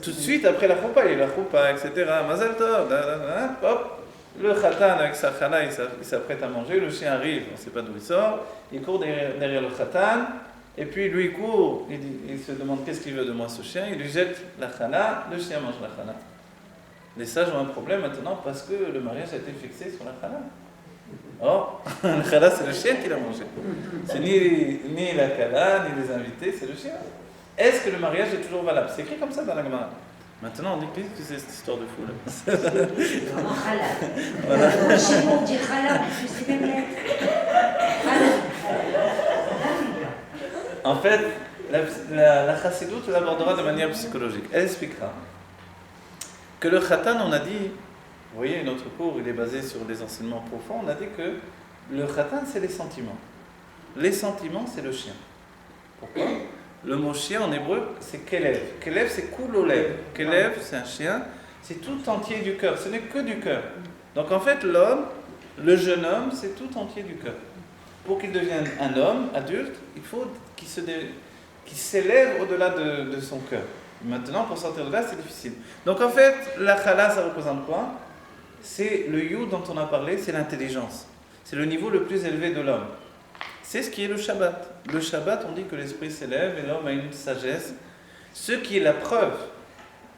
Tout de suite après la choupa, il y a la choupa, etc. Mazal tov, hop. Le khatan avec sa khala, il s'apprête à manger. Le chien arrive, on ne sait pas d'où il sort. Il court derrière le khatan. Et puis lui, il court. Il se demande qu'est-ce qu'il veut de moi, ce chien. Il lui jette la khala. Le chien mange la khala. Les sages ont un problème maintenant parce que le mariage a été fixé sur la khala. Or, la khala, c'est le chien qui l'a mangé. C'est ni la khala, ni les invités, c'est le chien. Est-ce que le mariage est toujours valable? C'est écrit comme ça dans la Gemara. Maintenant, on dit qu'est-ce que c'est cette histoire de fou là? C'est vraiment halal. Chez nous, on dit halal, c'est même lettre. En fait, la chassidoute l'abordera de manière psychologique. Elle expliquera que le khatan, on a dit, vous voyez, notre cours, il est basé sur des enseignements profonds, on a dit que le khatan, c'est les sentiments. Les sentiments, c'est le chien. Pourquoi? Le mot chien en hébreu, c'est kelev. Kelev, c'est kulolev. Kelev, c'est un chien, c'est tout entier du cœur. Ce n'est que du cœur. Donc en fait, l'homme, le jeune homme, c'est tout entier du cœur. Pour qu'il devienne un homme adulte, il faut qu'il s'élève au-delà de son cœur. Maintenant, pour sortir de là, c'est difficile. Donc en fait, la khala, ça représente quoi? C'est le you dont on a parlé, c'est l'intelligence. C'est le niveau le plus élevé de l'homme. C'est ce qui est le Shabbat. Le Shabbat, on dit que l'esprit s'élève et l'homme a une sagesse. Ce qui est la preuve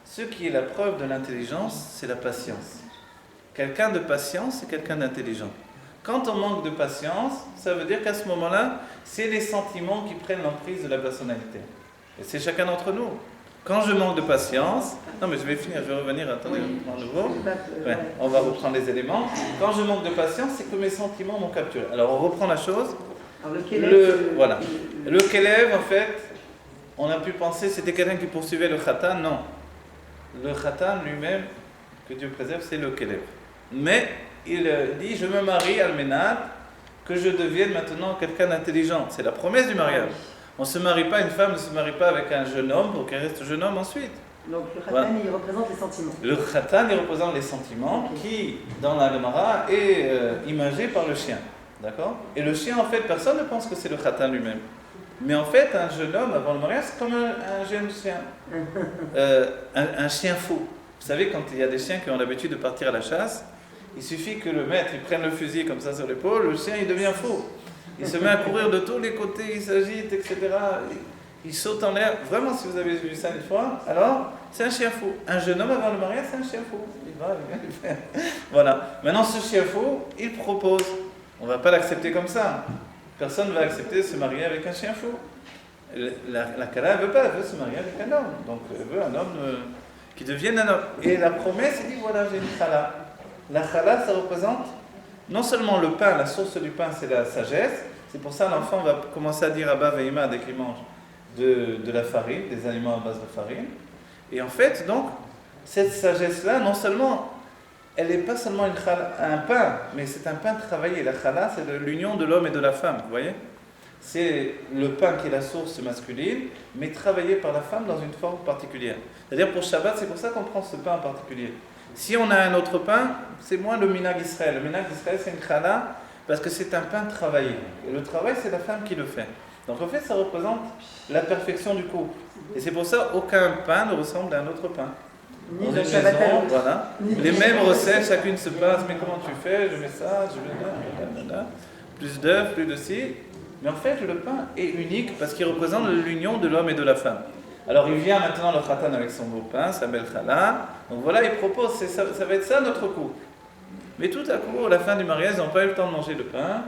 de l'intelligence, c'est la patience. Quelqu'un de patience, c'est quelqu'un d'intelligent. Quand on manque de patience, ça veut dire qu'à ce moment-là, c'est les sentiments qui prennent l'emprise de la personnalité. Et c'est chacun d'entre nous. Quand je manque de patience, non mais je vais finir, je vais revenir, attendez, on reprend à nouveau. Ouais, on va reprendre les éléments. Quand je manque de patience, c'est que mes sentiments m'ont capturé. Alors on reprend la chose. Alors, le Kelev, en fait, on a pu penser c'était quelqu'un qui poursuivait le khatan. Non. Le khatan lui-même, que Dieu préserve, c'est le Kelev. Mais il dit, je me marie, Almenat, que je devienne maintenant quelqu'un d'intelligent. C'est la promesse du mariage. On ne se marie pas, une femme ne se marie pas avec un jeune homme pour qu'elle reste jeune homme ensuite. Donc le khatan, il représente les sentiments. Le khatan, il représente les sentiments qui, dans la Gemara, est imagé par le chien. D'accord? Et le chien, en fait, personne ne pense que c'est le khatan lui-même. Mais en fait, un jeune homme, avant le mariage, c'est comme un jeune chien. Un chien fou. Vous savez, quand il y a des chiens qui ont l'habitude de partir à la chasse, il suffit que le maître il prenne le fusil comme ça sur l'épaule, le chien, il devient fou. Il se met à courir de tous les côtés, il s'agite, etc. Il saute en l'air. Vraiment, si vous avez vu ça une fois, alors, c'est un chien fou. Un jeune homme avant le mariage, c'est un chien fou. Il va, il fait. Voilà. Maintenant, ce chien fou, il propose. On ne va pas l'accepter comme ça. Personne ne va accepter de se marier avec un chien fou. La Kala, elle ne veut pas, elle veut se marier avec un homme. Donc, elle veut un homme qui devienne un homme. Et la promesse, il dit, voilà, j'ai une Khala. La Khala, ça représente non seulement le pain, la source du pain, c'est la sagesse. C'est pour ça que l'enfant va commencer à dire Abba Veima dès qu'il mange de la farine, des aliments à base de farine. Et en fait, donc, cette sagesse-là, non seulement, elle n'est pas seulement un pain, mais c'est un pain travaillé. La Khala, c'est l'union de l'homme et de la femme, vous voyez? C'est le pain qui est la source masculine, mais travaillé par la femme dans une forme particulière. C'est-à-dire pour Shabbat, c'est pour ça qu'on prend ce pain en particulier. Si on a un autre pain, c'est moins le minag Israël. Le minag Israël, c'est une Khala, parce que c'est un pain travaillé. Et le travail, c'est la femme qui le fait. Donc en fait, ça représente la perfection du couple. Et c'est pour ça qu'aucun pain ne ressemble à un autre pain. Dans une maison, voilà. Les mêmes recettes, chacune se passe. Mais comment tu fais? Je mets ça, je mets là. Plus d'œufs, plus de ci. Mais en fait, le pain est unique parce qu'il représente l'union de l'homme et de la femme. Alors il vient maintenant le khatan avec son beau pain, sa belle khala. Donc voilà, il propose, ça va être ça notre couple. Mais tout à coup, à la fin du mariage, ils n'ont pas eu le temps de manger le pain.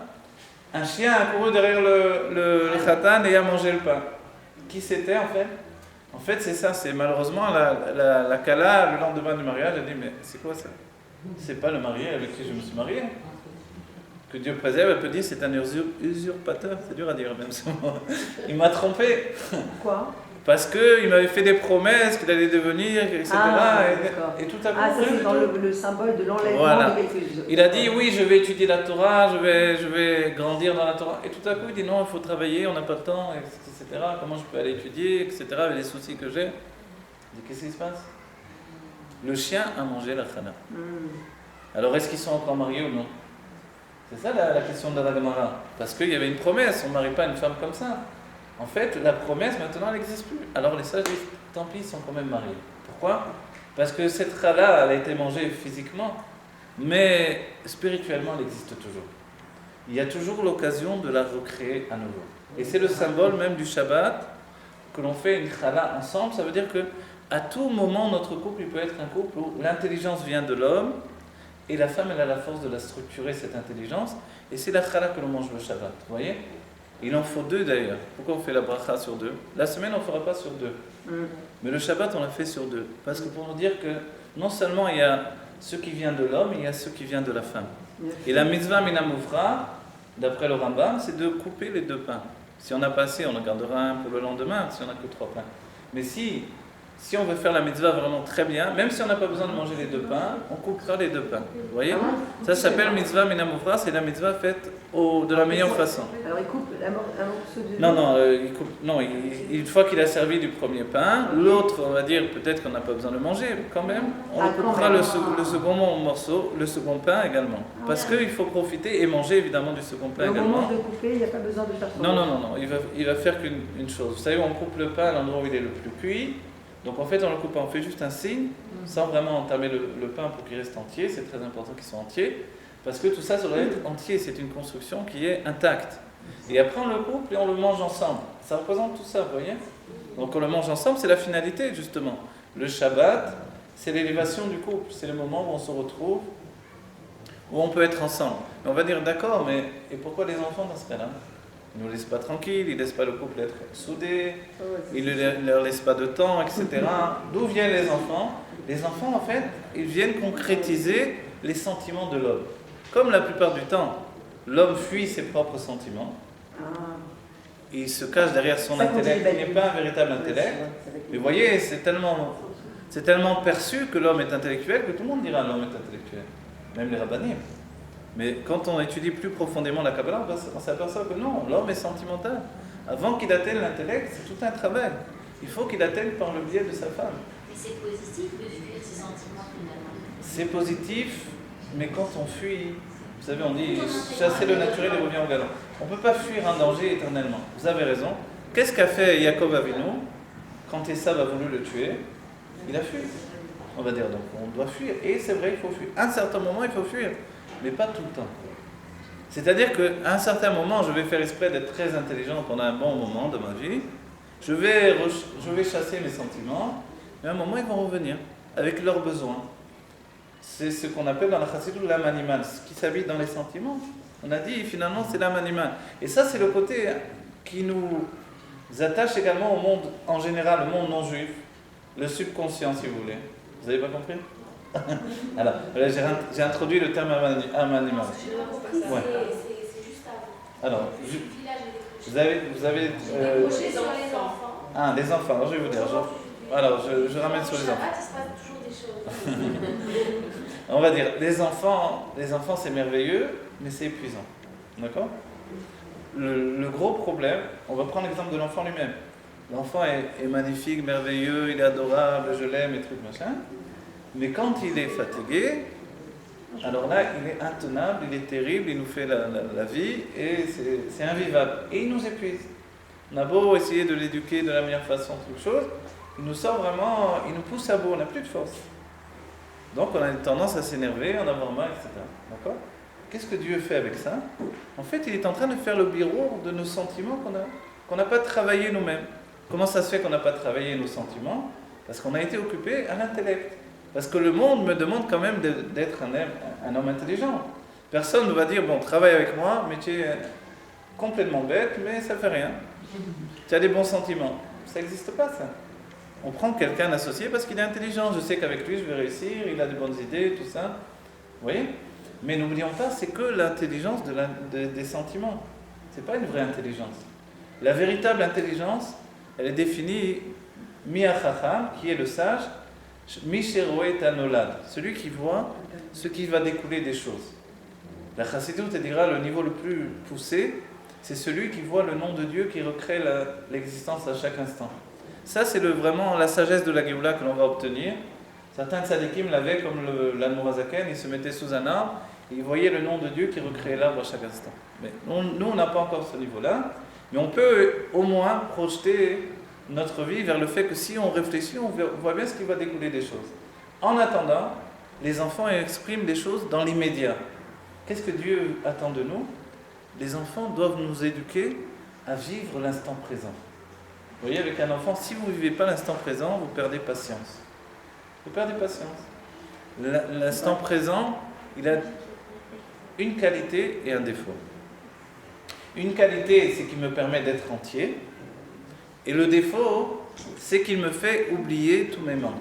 Un chien a couru derrière le khatan et a mangé le pain. Qui c'était en fait? En fait, c'est ça, c'est malheureusement la khala, le lendemain du mariage, elle dit, mais c'est quoi ça? C'est pas le marié avec qui je me suis marié. Que Dieu préserve, elle peut dire, c'est un usurpateur. C'est dur à dire même ce mot. Il m'a trompé. Pourquoi? Parce qu'il m'avait fait des promesses qu'il allait devenir, etc. Et tout à coup, ça c'est dans le symbole de l'enlèvement voilà. de quelque chose. Il a dit, oui, je vais étudier la Torah, je vais grandir dans la Torah. Et tout à coup, il dit, non, il faut travailler, on n'a pas le temps, etc. Comment je peux aller étudier, etc. Avec les soucis que j'ai. Il dit, qu'est-ce qui se passe? Le chien a mangé la khana. Alors, est-ce qu'ils sont encore mariés ou non? C'est ça la question de la Gemara. Parce qu'il y avait une promesse, on ne marie pas une femme comme ça. en fait, la promesse, maintenant, elle n'existe plus. Alors les sages disent, tant pis, ils sont quand même mariés. Pourquoi? Parce que cette challah, elle a été mangée physiquement, mais spirituellement, elle existe toujours. Il y a toujours l'occasion de la recréer à nouveau. Et c'est le symbole même du Shabbat, que l'on fait une challah ensemble. Ça veut dire que à tout moment, notre couple il peut être un couple où l'intelligence vient de l'homme, et la femme, elle a la force de la structurer, cette intelligence, et c'est la challah que l'on mange le Shabbat. Vous voyez? Il en faut deux d'ailleurs. Pourquoi on fait la bracha sur deux? La semaine, on ne fera pas sur deux. Mais le Shabbat, on l'a fait sur deux. Parce que pour nous dire que non seulement il y a ce qui vient de l'homme, il y a ce qui vient de la femme. Et la mitzvah minamufra, d'après le Rambam, c'est de couper les deux pains. Si on a pas assez, on en gardera un pour le lendemain, si on n'a que 3 pains. Mais si on veut faire la mitzvah vraiment très bien, même si on n'a pas besoin de manger les 2 pains, on coupera les 2 pains. Vous voyez? Ça s'appelle mitzvah minamufra, c'est la mitzvah faite de la meilleure façon. Alors il coupe un morceau de... Il coupe, une fois qu'il a servi du premier pain, l'autre, on va dire, peut-être qu'on n'a pas besoin de manger, quand même, on coupera le second morceau, le second pain également. Parce qu'il faut profiter et manger évidemment du second pain également. Au moment de couper, il n'y a pas besoin de faire ça. Non, il va faire qu'une chose. Vous savez, on coupe le pain à l'endroit où il est le plus cuit. Donc en fait, on le coupe, on fait juste un signe, sans vraiment entamer le pain pour qu'il reste entier. C'est très important qu'il soit entier, parce que tout ça doit être entier. C'est une construction qui est intacte. Et après, on le coupe et on le mange ensemble. Ça représente tout ça, vous voyez? Donc on le mange ensemble, c'est la finalité justement. Le Shabbat, c'est l'élévation du couple. C'est le moment où on se retrouve, où on peut être ensemble. Et on va dire, d'accord, mais et pourquoi les enfants dans ce cas-là? Ils ne nous laissent pas tranquilles, ils ne laissent pas le couple être soudé, ils ne leur laissent pas de temps, etc. D'où viennent les enfants? Les enfants, en fait, ils viennent concrétiser les sentiments de l'homme. Comme la plupart du temps, l'homme fuit ses propres sentiments, il se cache derrière son intellect, il n'est pas un véritable intellect. Mais vous voyez, c'est tellement perçu que l'homme est intellectuel que tout le monde dira l'homme est intellectuel, même les rabbinim. Mais quand on étudie plus profondément la Kabbalah, on s'aperçoit que non, l'homme est sentimental. Avant qu'il atteigne l'intellect, c'est tout un travail. Il faut qu'il atteigne par le biais de sa femme. Mais c'est positif de fuir ses sentiments finalement. C'est positif, mais quand on fuit, vous savez, on dit chasser le naturel et revient au galop. On ne peut pas fuir un danger éternellement. Vous avez raison. Qu'est-ce qu'a fait Yaakov Avinu quand Esav a voulu le tuer? Il a fui. On va dire donc, on doit fuir. Et c'est vrai, il faut fuir. À un certain moment, il faut fuir. Mais pas tout le temps. C'est-à-dire qu'à un certain moment, je vais faire exprès d'être très intelligent pendant un bon moment de ma vie. Je vais chasser mes sentiments, mais à un moment, ils vont revenir avec leurs besoins. C'est ce qu'on appelle dans la chassidut l'âme animale, ce qui s'habite dans les sentiments. On a dit finalement c'est l'âme animale. Et ça, c'est le côté qui nous attache également au monde en général, le monde non juif, le subconscient, si vous voulez. Vous n'avez pas compris? Alors, j'ai introduit le terme âme animale. Ouais. C'est juste avant. Alors, vous avez Les enfants. Ah, les enfants, alors je vais vous dire. Alors, je ramène sur les enfants. Il se passe toujours des choses. On va dire, les enfants c'est merveilleux, mais c'est épuisant. D'accord? Le gros problème, on va prendre l'exemple de l'enfant lui-même. L'enfant est magnifique, merveilleux, il est adorable, je l'aime et trucs machin. Mais quand il est fatigué, alors là, il est intenable, il est terrible, il nous fait la vie et c'est invivable. Et il nous épuise. On a beau essayer de l'éduquer de la meilleure façon, toute chose, il nous sort vraiment, il nous pousse à bout, on n'a plus de force. Donc on a une tendance à s'énerver, en avoir mal, etc. D'accord? Qu'est-ce que Dieu fait avec ça? En fait, il est en train de faire le bureau de nos sentiments qu'on n'a pas travaillé nous-mêmes. Comment ça se fait qu'on n'a pas travaillé nos sentiments? Parce qu'on a été occupé à l'intellect. Parce que le monde me demande quand même d'être un homme intelligent. Personne ne va dire, bon, travaille avec moi, mais tu es complètement bête, mais ça ne fait rien. Tu as des bons sentiments. Ça n'existe pas, ça. On prend quelqu'un d'associé parce qu'il est intelligent. Je sais qu'avec lui, je vais réussir, il a de bonnes idées, tout ça. Vous voyez? Mais n'oublions pas, c'est que l'intelligence des sentiments. Ce n'est pas une vraie intelligence. La véritable intelligence, elle est définie mi-achacham, qui est le sage, mi-sheroet anolad, celui qui voit ce qui va découler des choses. La chassidut, elle dira le niveau le plus poussé, c'est celui qui voit le nom de Dieu qui recrée l'existence à chaque instant. Ça, c'est vraiment la sagesse de la Géoula que l'on va obtenir. Certains tzadikim l'avaient comme l'Admorazaken, ils se mettaient sous un arbre et ils voyaient le nom de Dieu qui recréait l'arbre à chaque instant. Mais nous, on n'a pas encore ce niveau-là. Mais on peut au moins projeter notre vie vers le fait que si on réfléchit, on voit bien ce qui va découler des choses. En attendant, les enfants expriment des choses dans l'immédiat. Qu'est-ce que Dieu attend de nous? Les enfants doivent nous éduquer à vivre l'instant présent. Vous voyez, avec un enfant, si vous ne vivez pas l'instant présent, vous perdez patience. Vous perdez patience. L'instant présent, il a une qualité et un défaut. Une qualité, c'est qu'il me permet d'être entier. Et le défaut, c'est qu'il me fait oublier tous mes manques.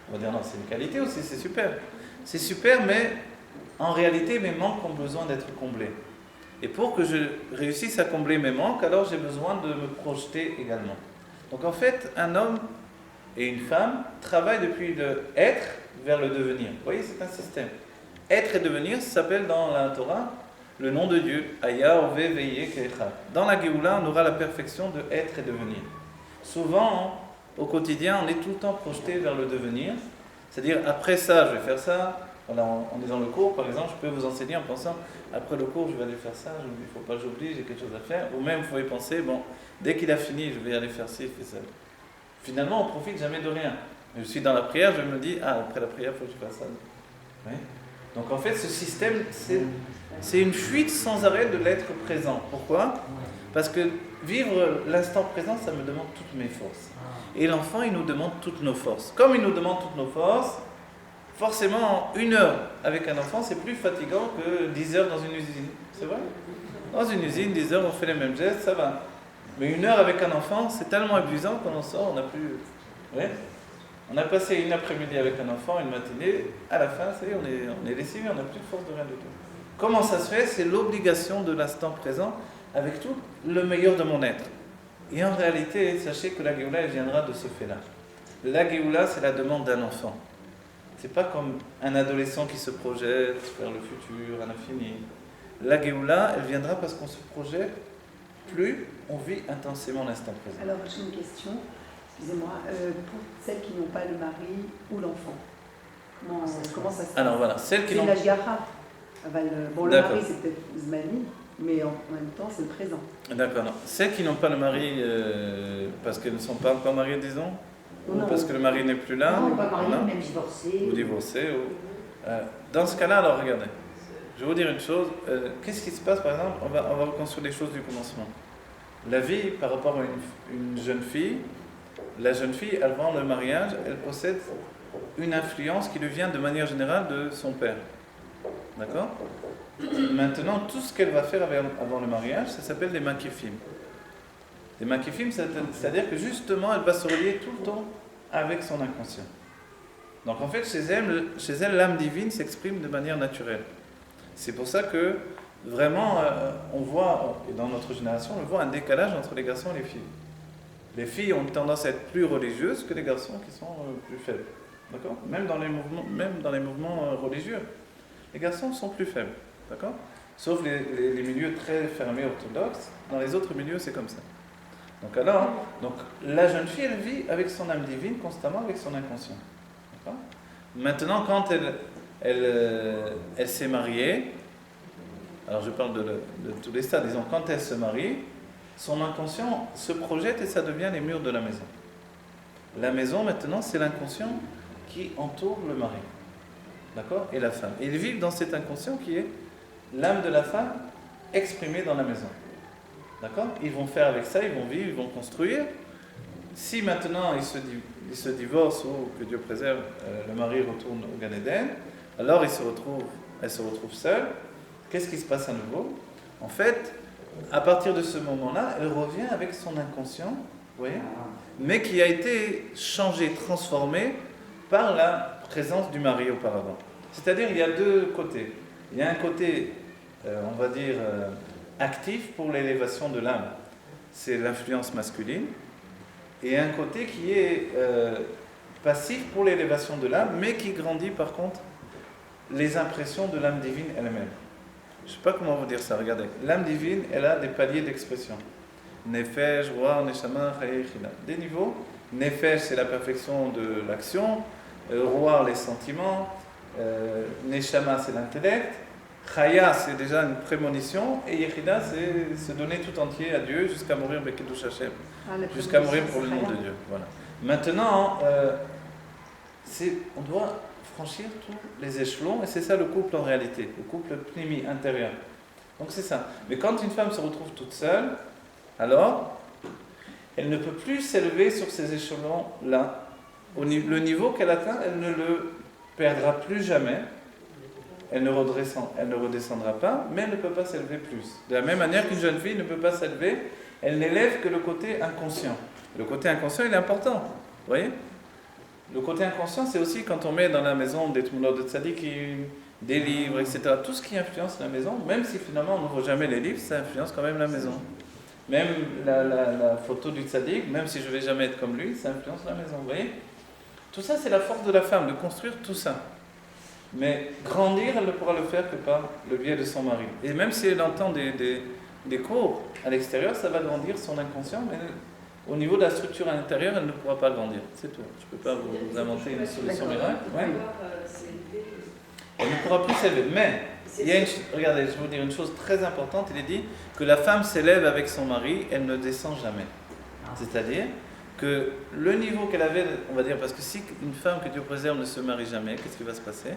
On va dire, non, c'est une qualité aussi, c'est super. C'est super, mais en réalité, mes manques ont besoin d'être comblés. Et pour que je réussisse à combler mes manques, alors j'ai besoin de me projeter également. Donc en fait, un homme et une femme travaillent depuis le être vers le devenir. Vous voyez, c'est un système. Être et devenir, ça s'appelle dans la Torah le nom de Dieu. Aya, Ove, Veye, Kecha. Dans la Géoula, on aura la perfection de être et devenir. Souvent, au quotidien, on est tout le temps projeté vers le devenir. C'est-à-dire, après ça, je vais faire ça. Voilà, en lisant le cours, par exemple, je peux vous enseigner en pensant, après le cours, je vais aller faire ça, il ne faut pas que j'oublie, j'ai quelque chose à faire. Ou même, vous pouvez penser, bon, dès qu'il a fini, je vais aller faire ci, faire ça. Finalement, on ne profite jamais de rien. Je suis dans la prière, je me dis, après la prière, il faut que je fasse ça. Oui. Donc en fait, ce système, c'est une fuite sans arrêt de l'être présent. Pourquoi? Parce que vivre l'instant présent, ça me demande toutes mes forces. Et l'enfant, il nous demande toutes nos forces. Comme il nous demande toutes nos forces, forcément, 1 heure avec un enfant, c'est plus fatigant que 10 heures dans une usine. C'est vrai? Dans une usine, 10 heures, on fait les mêmes gestes, ça va. Mais 1 heure avec un enfant, c'est tellement épuisant qu'on en sort, on n'a plus... Ouais. On a passé une après-midi avec un enfant, une matinée, à la fin, ça y est, on est lessivé, on n'a plus de force de rien du tout. Comment ça se fait? C'est l'obligation de l'instant présent avec tout le meilleur de mon être. Et en réalité, sachez que la Géoula, elle viendra de ce fait-là. La Géoula, c'est la demande d'un enfant. C'est pas comme un adolescent qui se projette vers le futur, à l'infini. La Géoula, elle viendra parce qu'on se projette plus, on vit intensément l'instant présent. Alors, j'ai une question. Excusez-moi, pour celles qui n'ont pas le mari ou l'enfant, comment ça se passe? Alors voilà, celles qui c'est n'ont... une ashgacha. Bon, le D'accord. mari, c'est peut-être Zmani, mais en même temps, c'est le présent. D'accord, non. Celles qui n'ont pas le mari parce qu'elles ne sont pas encore mariées, disons, ou parce que le mari n'est plus là, Non, pas marié, même divorcé. ou divorcé. Dans ce cas-là, alors regardez, je vais vous dire une chose. Qu'est-ce qui se passe, par exemple, on va reconstruire les choses du commencement. La vie, par rapport à une jeune fille, la jeune fille, avant le mariage, elle possède une influence qui lui vient de manière générale de son père. D'accord? Maintenant, tout ce qu'elle va faire avant le mariage, ça s'appelle des makifim. Des makifim, c'est-à-dire que justement, elle va se relier tout le temps avec son inconscient. Donc en fait, chez elle, l'âme divine s'exprime de manière naturelle. C'est pour ça que vraiment, on voit, et dans notre génération, on voit un décalage entre les garçons et les filles. Les filles ont tendance à être plus religieuses que les garçons qui sont plus faibles. D'accord? Même dans les mouvements religieux, les garçons sont plus faibles. D'accord? Sauf les milieux très fermés orthodoxes. Dans les autres milieux, c'est comme ça. Donc la jeune fille, elle vit avec son âme divine constamment, avec son inconscient. D'accord? Maintenant, quand elle s'est mariée, alors je parle de tous les stades, disons, quand elle se marie, son inconscient se projette et ça devient les murs de la maison. La maison, maintenant, c'est l'inconscient qui entoure le mari. D'accord? Et la femme. Et ils vivent dans cet inconscient qui est l'âme de la femme exprimée dans la maison. D'accord? Ils vont faire avec ça, ils vont vivre, ils vont construire. Si maintenant ils se divorcent ou que Dieu préserve, le mari retourne au Gan Eden, alors elle se retrouve seule. Qu'est-ce qui se passe à nouveau? En fait, à partir de ce moment-là, elle revient avec son inconscient, vous voyez, mais qui a été changé, transformé par la présence du mari auparavant. C'est-à-dire, il y a 2 côtés. Il y a un côté, on va dire, actif pour l'élévation de l'âme. C'est l'influence masculine. Et un côté qui est passif pour l'élévation de l'âme, mais qui grandit par contre les impressions de l'âme divine elle-même. Je ne sais pas comment vous dire ça, regardez. L'âme divine, elle a des paliers d'expression. Nefesh, Ruach, Neshama, Chaye, China. Des niveaux. Nefesh, c'est la perfection de l'action. Ruach, les sentiments. Neshama, c'est l'intellect. Chaya, c'est déjà une prémonition, et Yechida, c'est se donner tout entier à Dieu jusqu'à mourir Bekedush Hashem, jusqu'à mourir pour le nom de Dieu. Voilà. Maintenant, on doit franchir tous les échelons, et c'est ça le couple en réalité, le couple pnimi, intérieur. Donc c'est ça. Mais quand une femme se retrouve toute seule, alors, elle ne peut plus s'élever sur ces échelons-là. Le niveau qu'elle atteint, elle ne le perdra plus jamais. Elle ne redescendra pas, mais elle ne peut pas s'élever plus. De la même manière qu'une jeune fille ne peut pas s'élever, elle n'élève que le côté inconscient. Le côté inconscient, il est important. Vous voyez ? Le côté inconscient, c'est aussi quand on met dans la maison des tmounot de tzadikim, des livres, etc. Tout ce qui influence la maison, même si finalement on n'ouvre jamais les livres, ça influence quand même la maison. Même la photo du tzaddik, même si je ne vais jamais être comme lui, ça influence la maison. Vous voyez ? Tout ça, c'est la force de la femme, de construire tout ça. Mais grandir, elle ne pourra le faire que par le biais de son mari. Et même si elle entend des cours à l'extérieur, ça va grandir son inconscient, mais au niveau de la structure à l'intérieur, elle ne pourra pas grandir. C'est tout. Je ne peux pas vous inventer une solution miracle. Ouais. Elle ne pourra plus s'élever. Mais, regardez, je vais vous dire une chose très importante. Il est dit que la femme s'élève avec son mari, elle ne descend jamais. C'est-à-dire que le niveau qu'elle avait, on va dire, parce que si une femme que Dieu préserve ne se marie jamais, qu'est-ce qui va se passer ?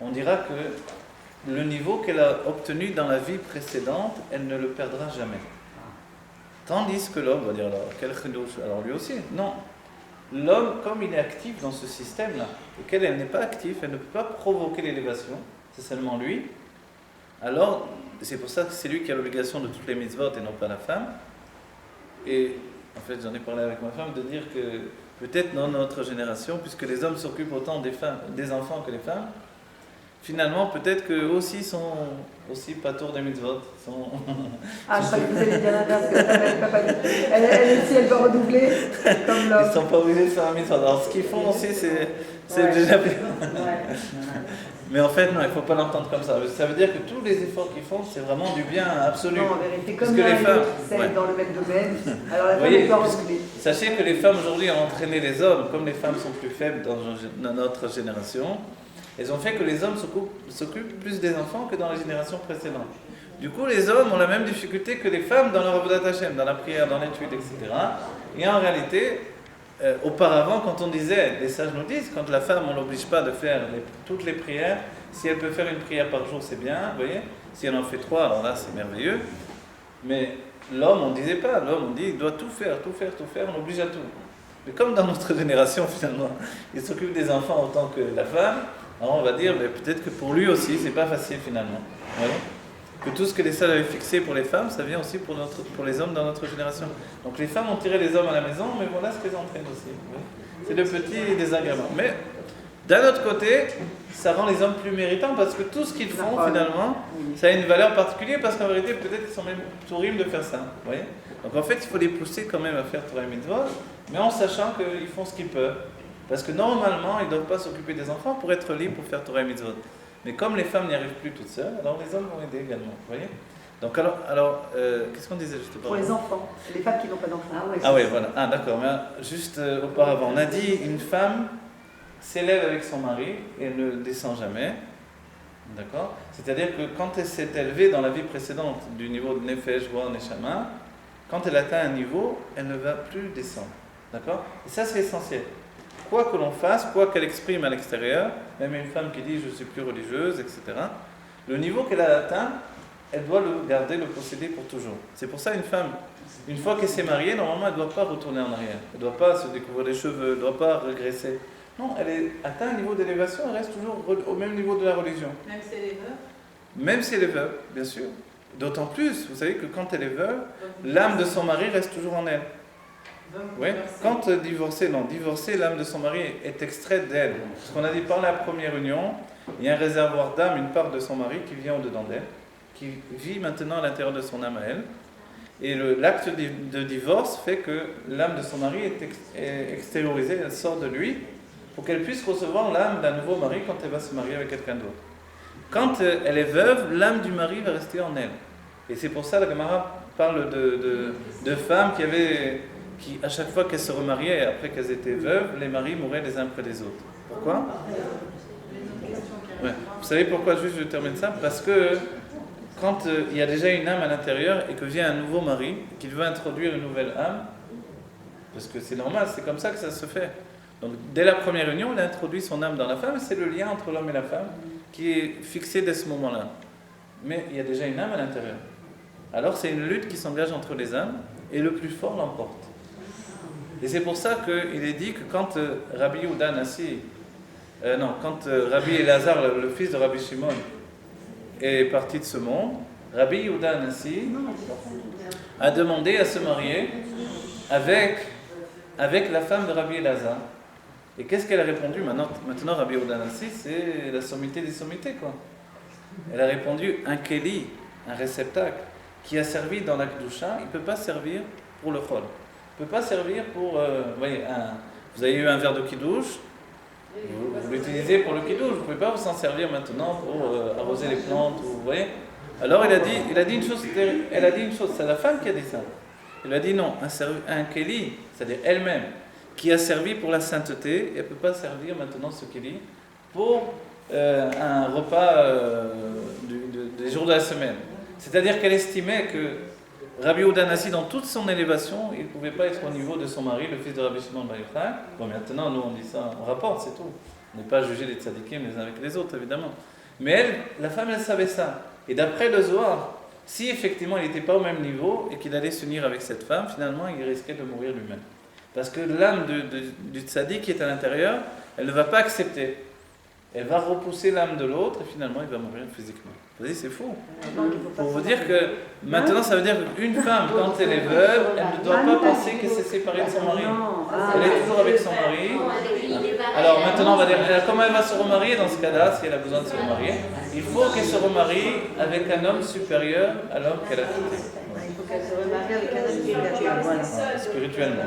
On dira que le niveau qu'elle a obtenu dans la vie précédente, elle ne le perdra jamais. Tandis que l'homme, on va dire alors, quel chidouche ? Alors lui aussi, non. L'homme, comme il est actif dans ce système-là, auquel elle n'est pas active, elle ne peut pas provoquer l'élévation, c'est seulement lui. Alors, c'est pour ça que c'est lui qui a l'obligation de toutes les mitzvot et non pas la femme. Et en fait, j'en ai parlé avec ma femme de dire que peut-être dans notre génération, puisque les hommes s'occupent autant des enfants que les femmes, finalement, peut-être qu'eux aussi sont aussi pas tour des mitzvot. Ah, je crois que vous allez dire l'inverse, que elle aussi, elle peut redoubler comme l'homme. Ils ne sont pas obligés de faire un mitzvot. Alors, ce qu'ils font aussi, c'est déjà bien. Mais en fait, non, il ne faut pas l'entendre comme ça. Ça veut dire que tous les efforts qu'ils font, c'est vraiment du bien absolu. Non, en vérité, comme les femmes, c'est dans le même domaine. Alors la femme, elle doit redoubler. Sachez que les femmes aujourd'hui ont entraîné les hommes, comme les femmes sont plus faibles dans notre génération, elles ont fait que les hommes s'occupent plus des enfants que dans les générations précédentes. Du coup, les hommes ont la même difficulté que les femmes dans leur avodat Hashem, dans la prière, dans l'étude, etc. Et en réalité, auparavant, quand on disait, les sages nous disent, quand la femme, on ne l'oblige pas de faire toutes les prières, si elle peut faire une prière par jour, c'est bien, vous voyez. Si elle en fait 3, alors là, c'est merveilleux. Mais l'homme, on ne disait pas. L'homme, on dit, il doit tout faire, on oblige à tout. Mais comme dans notre génération, finalement, il s'occupe des enfants autant que la femme, alors on va dire, mais peut-être que pour lui aussi, c'est pas facile finalement. Vous voyez ? Que tout ce que les sages avaient fixé pour les femmes, ça vient aussi pour les hommes dans notre génération. Donc les femmes ont tiré les hommes à la maison, mais voilà ce qu'elles entraînent aussi. C'est le petit désagrément. Mais d'un autre côté, ça rend les hommes plus méritants parce que tout ce qu'ils font finalement, ça a une valeur particulière parce qu'en vérité, peut-être qu'ils sont même tourim de faire ça. Vous voyez ? Donc en fait, il faut les pousser quand même à faire Torah et Mitzvot, mais en sachant qu'ils font ce qu'ils peuvent. Parce que normalement, ils ne doivent pas s'occuper des enfants pour être libres pour faire Torah et Mitzvot. Mais comme les femmes n'y arrivent plus toutes seules, alors les hommes vont aider également. Vous voyez ? Donc alors qu'est-ce qu'on disait juste pour les enfants, les femmes qui n'ont pas d'enfants. Ah oui, voilà. Ah d'accord, mais juste auparavant, on a dit une femme s'élève avec son mari et elle ne descend jamais. D'accord ? C'est-à-dire que quand elle s'est élevée dans la vie précédente du niveau de Nefesh, Wa, Neshama, quand elle atteint un niveau, elle ne va plus descendre. D'accord ? Et ça, c'est essentiel. Quoi que l'on fasse, quoi qu'elle exprime à l'extérieur, même une femme qui dit « je suis plus religieuse », etc., le niveau qu'elle a atteint, elle doit le garder, le posséder pour toujours. C'est pour ça une femme, une fois qu'elle s'est mariée, normalement, elle ne doit pas retourner en arrière. Elle ne doit pas se découvrir les cheveux, elle ne doit pas régresser. Non, elle a atteint un niveau d'élévation, elle reste toujours au même niveau de la religion. Même si elle est veuve ? Même si elle est veuve, bien sûr. D'autant plus, vous savez que quand elle est veuve, l'âme de son mari reste toujours en elle. Oui, quand divorcée, l'âme de son mari est extraite d'elle. Ce qu'on a dit par la première union, il y a un réservoir d'âme, une part de son mari qui vient au-dedans d'elle, qui vit maintenant à l'intérieur de son âme à elle. Et l'acte de divorce fait que l'âme de son mari est extériorisée, elle sort de lui, pour qu'elle puisse recevoir l'âme d'un nouveau mari quand elle va se marier avec quelqu'un d'autre. Quand elle est veuve, l'âme du mari va rester en elle. Et c'est pour ça que la Gemara parle de femmes qui, à chaque fois qu'elles se remariaient et après qu'elles étaient veuves, les maris mouraient les uns près des autres. Pourquoi ? Ouais. Vous savez pourquoi juste je termine ça? Parce que quand il y a déjà une âme à l'intérieur et que vient un nouveau mari, qu'il veut introduire une nouvelle âme, parce que c'est normal, c'est comme ça que ça se fait. Donc dès la première union, il a introduit son âme dans la femme, et c'est le lien entre l'homme et la femme qui est fixé dès ce moment-là. Mais il y a déjà une âme à l'intérieur. Alors c'est une lutte qui s'engage entre les âmes, et le plus fort l'emporte. Et c'est pour ça qu'il est dit que quand Rabbi Yehuda Nassi, Rabbi Elazar, le fils de Rabbi Shimon, est parti de ce monde, Rabbi Yehuda Nassi a demandé à se marier avec la femme de Rabbi Elazar. Et qu'est-ce qu'elle a répondu? Maintenant Rabbi Yehuda Nassi, c'est la sommité des sommités, quoi. Elle a répondu un keli, un réceptacle, qui a servi dans la Kedusha, il ne peut pas servir pour le chol. Il ne peut pas servir pour... vous avez eu un verre de kiddush, vous l'utilisez pour le kiddush, vous ne pouvez pas vous en servir maintenant pour arroser les plantes, vous voyez. Alors elle a dit une chose, c'est la femme qui a dit ça. Elle a dit non, un keli, c'est-à-dire elle-même, qui a servi pour la sainteté, elle ne peut pas servir maintenant ce keli pour un repas des jours de la semaine. C'est-à-dire qu'elle estimait que Rabbi Yehuda Nassi, dans toute son élévation, il ne pouvait pas être au niveau de son mari, le fils de Rabbi Shimon Bar Yochai. Bon, maintenant, nous, on dit ça, on rapporte, c'est tout. On n'est pas jugé les tzadikim les uns avec les autres, évidemment. Mais elle, la femme, elle savait ça. Et d'après le Zohar, si effectivement il n'était pas au même niveau et qu'il allait s'unir avec cette femme, finalement, il risquait de mourir lui-même. Parce que l'âme du tzadik qui est à l'intérieur, elle ne va pas accepter. Elle va repousser l'âme de l'autre et finalement, il va mourir physiquement. Vous voyez, c'est fou. Pour vous dire que maintenant, ça veut dire qu'une femme, quand elle est veuve, elle ne doit pas penser qu'elle s'est séparée de son mari. Elle est toujours avec son mari. Alors maintenant, on va dire, comment elle va se remarier dans ce cas-là, si elle a besoin de se remarier? Il faut qu'elle se remarie avec un homme supérieur à l'homme qu'elle a quitté. Il faut qu'elle se remarie avec un homme supérieur. Spirituellement.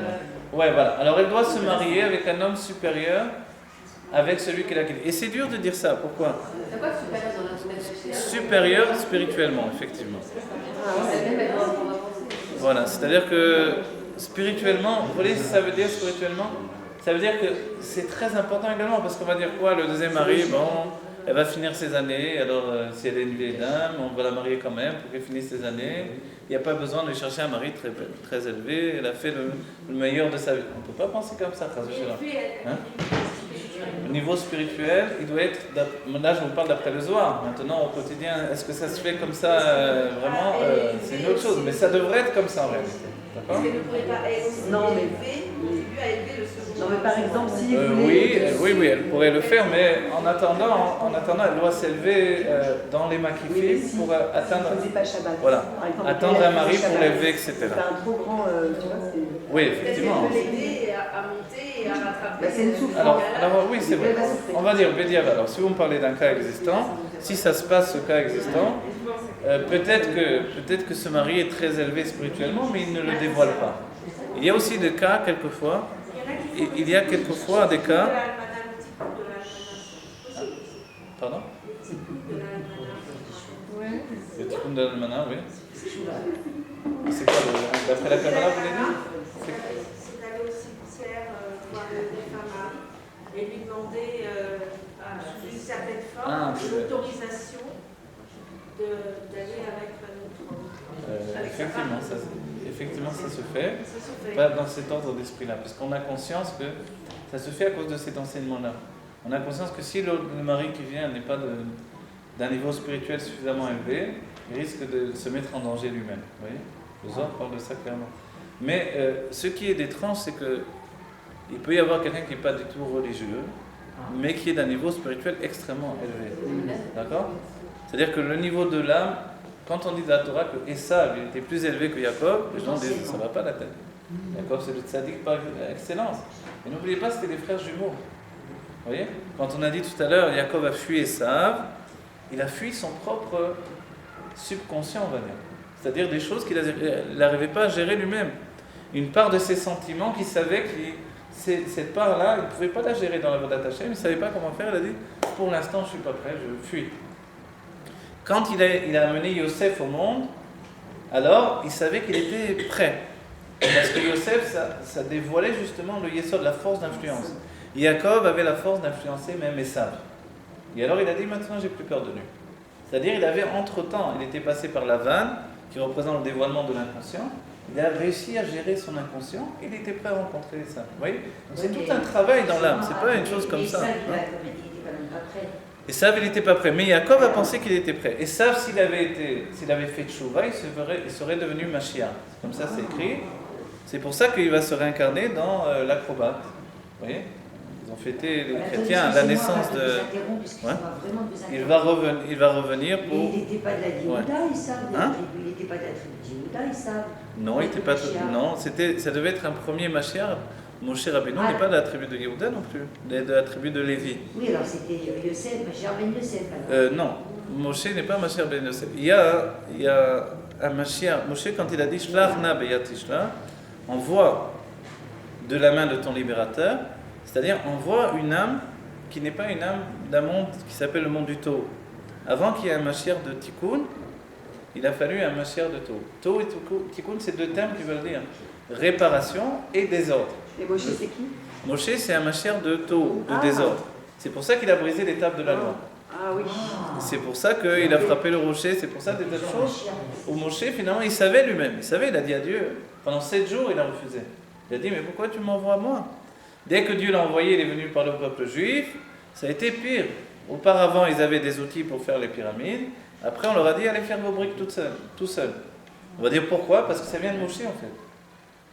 Ouais, voilà. Alors elle doit se marier avec un homme supérieur avec celui qu'elle a quitté. Et c'est dur de dire ça. Pourquoi? C'est quoi supérieur dans la Supérieur spirituellement, effectivement. Voilà, c'est-à-dire que spirituellement, vous voyez ce que ça veut dire spirituellement? Ça veut dire que c'est très important également, parce qu'on va dire quoi? Le deuxième mari, bon, elle va finir ses années, alors si elle est une vieille dame, on va la marier quand même pour qu'elle finisse ses années. Il n'y a pas besoin de chercher un mari très, très élevé, elle a fait le meilleur de sa vie. On ne peut pas penser comme ça, hein? Au niveau spirituel, il doit être, là je vous parle d'après le Zohar, maintenant au quotidien, est-ce que ça se fait comme ça vraiment c'est une autre chose, mais ça devrait être comme ça en réalité. D'accord? Non, mais par exemple, si vous voulez... Oui, elle pourrait le faire, mais en attendant elle doit s'élever dans les makifim pour atteindre... Voilà, attendre un mari pour l'élever, etc. C'est un trop grand... tu vois, c'est... Oui, effectivement. à monter et à rattraper. C'est une souffrance. Alors oui, c'est vrai. On va dire Bédiav. Alors si vous me parlez d'un cas existant, si ça se passe ce cas existant, peut-être que ce mari est très élevé spirituellement, mais il ne le dévoile pas. Il y a aussi des cas, quelquefois, des cas... Pardon? Le tikkun de l'almana, oui. C'est quoi, d'après la Kabbalah, vous l'avez dit? C'est d'aller au cimetière voir les femmes et lui demander sous une certaine forme l'autorisation d'aller avec notre effectivement, ça se fait. Pas dans cet ordre d'esprit-là, parce qu'on a conscience que ça se fait à cause de cet enseignement-là. On a conscience que si le mari qui vient n'est pas d'un niveau spirituel suffisamment élevé, il risque de se mettre en danger lui-même. Vous voyez? Le Zohar parle de ça clairement. Mais ce qui est étrange, c'est qu'il peut y avoir quelqu'un qui n'est pas du tout religieux, mais qui est d'un niveau spirituel extrêmement élevé. D'accord? C'est-à-dire que le niveau de l'âme, quand on dit de la Torah que Esav était plus élevé que Jacob, les gens disent ça ne va pas la tête. Jacob, c'est le tzaddik par excellence. Et n'oubliez pas, c'était les frères jumeaux. Vous voyez? Quand on a dit tout à l'heure, Jacob a fui Esav, il a fui son propre subconscient, on va dire. C'est-à-dire des choses qu'il n'arrivait pas à gérer lui-même. Une part de ses sentiments qu'il savait que cette part-là, il ne pouvait pas la gérer dans la Vodat Hashem, il ne savait pas comment faire, il a dit « pour l'instant, je ne suis pas prêt, je fuis ». Quand il a amené Yosef au monde, alors il savait qu'il était prêt. Parce que Yosef, ça dévoilait justement le Yesod, la force d'influence. Jacob avait la force d'influencer même Esav. Et alors il a dit maintenant j'ai plus peur de lui. C'est-à-dire il avait entre-temps, il était passé par la vanne, qui représente le dévoilement de l'inconscient. Il a réussi à gérer son inconscient, il était prêt à rencontrer ça. Vous voyez? Donc c'est tout un travail dans l'âme, c'est pas une chose comme ça. Et Sav, il n'était pas prêt. Mais Yaakov a pensé qu'il était prêt. Et Sav, s'il avait fait Tchouva, il serait devenu Mashiach. Comme ça, c'est écrit. C'est pour ça qu'il va se réincarner dans l'acrobate. Vous voyez? Ils ont fêté, les chrétiens, la naissance de... Ouais. Il va revenir pour... Mais il n'était pas de la Yehuda, ils savent. Il n'était pas de la tribu de Yehuda, ils savent. Non, il n'était pas... Non, ça devait être un premier Mashiach. Moshe Rabbeinu n'est pas de la tribu de Yehuda non plus, de la tribu de Lévi. Oui, alors c'était Yosef, Mashiach ben Yosef. Non, Moshe n'est pas Mashiach ben Yosef. Il y a un Mashiach. Moshe, quand il a dit Shlach na beyat Tishla, envoie de la main de ton libérateur, c'est-à-dire envoie une âme qui n'est pas une âme d'un monde qui s'appelle le monde du Tohu. Avant qu'il y ait un Mashiach de Tikkun, il a fallu un Mashiach de Tohu. Tohu et Tikkun, c'est deux termes qui veulent dire réparation et désordre. Et Moshe, c'est qui? Moshe, c'est un Mashiach de Tohu, de désordre. C'est pour ça qu'il a brisé l'étape de la loi. Ah oui. C'est pour ça qu'il a frappé le rocher, c'est pour ça des tas de choses. Où Moshe, finalement, il savait lui-même. Il a dit à Dieu, pendant 7 jours, il a refusé. Il a dit, mais pourquoi tu m'envoies moi? Dès que Dieu l'a envoyé, il est venu par le peuple juif, ça a été pire. Auparavant, ils avaient des outils pour faire les pyramides. Après, on leur a dit, allez faire vos briques tout seul. On va dire pourquoi? Parce que ça vient de Moshe, en fait.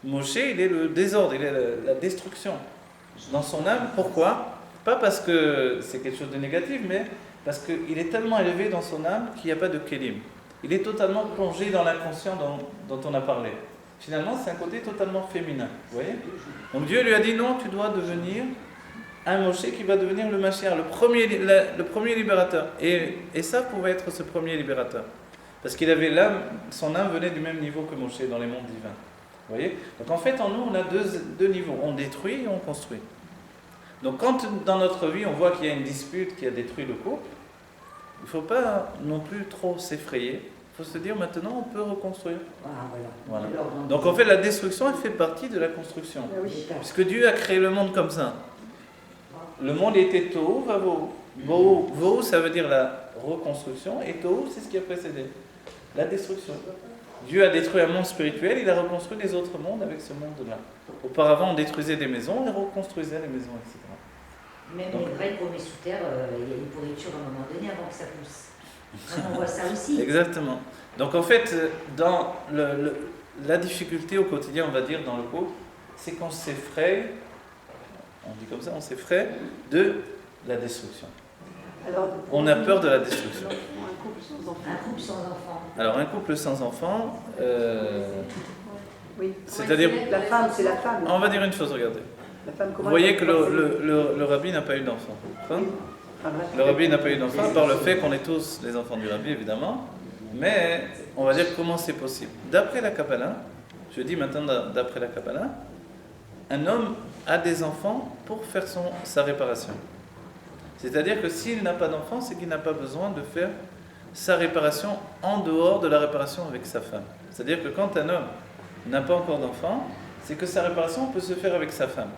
Moshe, il est le désordre, il est la destruction dans son âme. Pourquoi? Pas parce que c'est quelque chose de négatif, mais parce qu'il est tellement élevé dans son âme qu'il n'y a pas de kélim. Il est totalement plongé dans l'inconscient dont on a parlé. Finalement, c'est un côté totalement féminin. Vous voyez? Donc Dieu lui a dit non, tu dois devenir un Moshe qui va devenir le Mashiach, le premier libérateur. Et ça pouvait être ce premier libérateur. Parce qu'il avait son âme venait du même niveau que Moshe dans les mondes divins. Vous voyez? Donc en fait, en nous, on a deux niveaux. On détruit et on construit. Donc quand dans notre vie, on voit qu'il y a une dispute qui a détruit le couple, il ne faut pas non plus trop s'effrayer. Il faut se dire maintenant, on peut reconstruire. Voilà. Donc en fait, la destruction, elle fait partie de la construction. Puisque Dieu a créé le monde comme ça. Le monde était Tohu, Vavohu. Vohu, ça veut dire la reconstruction, et Tohu, c'est ce qui a précédé. La destruction. Dieu a détruit un monde spirituel, il a reconstruit les autres mondes avec ce monde-là. Auparavant, on détruisait des maisons, et reconstruisait les maisons, etc. Même les Grecs qu'on met sous terre, il y a une pourriture à un moment donné avant que ça pousse. On voit ça aussi. Exactement. Donc en fait, dans la difficulté au quotidien, on va dire, dans le couple, c'est qu'on s'effraie, on dit comme ça, on s'effraie de la destruction. Alors, on a peur de la destruction. Un couple sans enfant. Alors un couple sans enfant, oui. C'est-à-dire... La femme, c'est la femme. On va dire une chose, regardez. La femme, vous voyez que le rabbi n'a pas eu d'enfant. Enfin, le rabbi n'a pas eu d'enfant, par le fait qu'on est tous les enfants du rabbi, évidemment. Mais on va dire comment c'est possible. D'après la Kabbalah, je dis maintenant d'après la Kabbalah, un homme a des enfants pour faire sa réparation. C'est-à-dire que s'il n'a pas d'enfant, c'est qu'il n'a pas besoin de faire sa réparation en dehors de la réparation avec sa femme. C'est-à-dire que quand un homme n'a pas encore d'enfant, c'est que sa réparation peut se faire avec sa femme.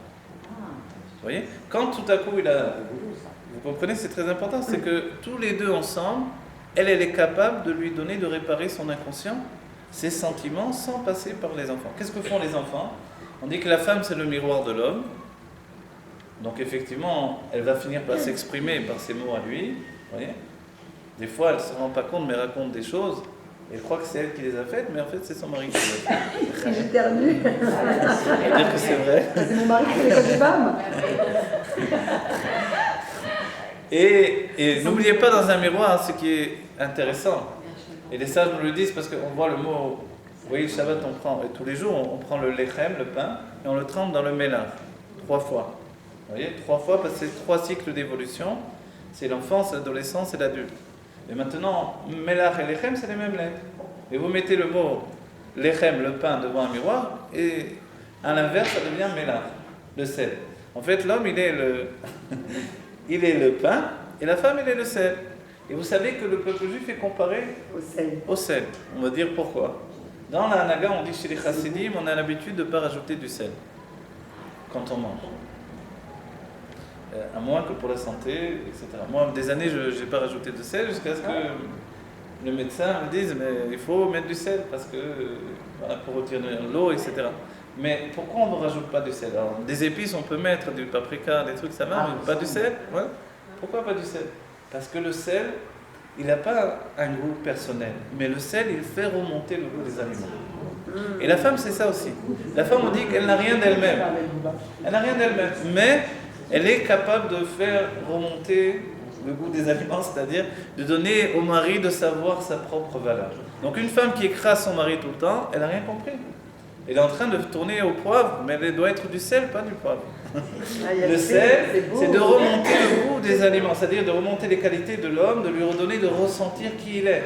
Vous voyez? Quand tout à coup il a... Vous comprenez, c'est très important, c'est que tous les deux ensemble, elle est capable de lui donner, de réparer son inconscient, ses sentiments, sans passer par les enfants. Qu'est-ce que font les enfants? On dit que la femme, c'est le miroir de l'homme. Donc effectivement, elle va finir par s'exprimer par ses mots à lui. Vous voyez? Des fois, elle ne se rend pas compte, mais raconte des choses. Elle croit que c'est elle qui les a faites, mais en fait, c'est son mari qui les a faites. J'éternue. On va dire que c'est vrai. C'est mon mari qui fait les choses des femmes. Et n'oubliez pas dans un miroir ce qui est intéressant. Et les sages nous le disent parce qu'on voit le mot. Vous voyez, le Shabbat, tous les jours, on prend le lechem, le pain, et on le trempe dans le mélar. 3 fois. Vous voyez, 3 fois parce que c'est 3 cycles d'évolution. C'est l'enfance, l'adolescence et l'adulte. Et maintenant, mélar et lechem, c'est les mêmes lettres. Et vous mettez le mot lechem, le pain, devant un miroir, et à l'inverse, ça devient mélar, le sel. En fait, l'homme, il est le pain, et la femme, elle est le sel. Et vous savez que le peuple juif est comparé au sel. On va dire pourquoi. Dans la Hanaga, on dit chez les chassidim, on a l'habitude de ne pas rajouter du sel quand on mange. à moins que pour la santé, etc. Moi, des années, je n'ai pas rajouté de sel jusqu'à ce que le médecin me dise mais il faut mettre du sel parce que voilà, pour retirer l'eau, etc. Mais pourquoi on ne rajoute pas du sel? Alors, des épices, on peut mettre du paprika, des trucs, ça va, mais pas du sel. Ouais. Pourquoi pas du sel? Parce que le sel, il n'a pas un goût personnel, mais le sel, il fait remonter le goût des aliments. Et la femme, c'est ça aussi. La femme, on dit qu'elle n'a rien d'elle-même. Elle n'a rien d'elle-même, mais elle est capable de faire remonter le goût des aliments, c'est-à-dire de donner au mari de savoir sa propre valeur. Donc une femme qui écrase son mari tout le temps, elle n'a rien compris. Elle est en train de tourner au poivre, mais elle doit être du sel, pas du poivre. Le sel, c'est de remonter le goût des aliments, c'est-à-dire de remonter les qualités de l'homme, de lui redonner, de ressentir qui il est,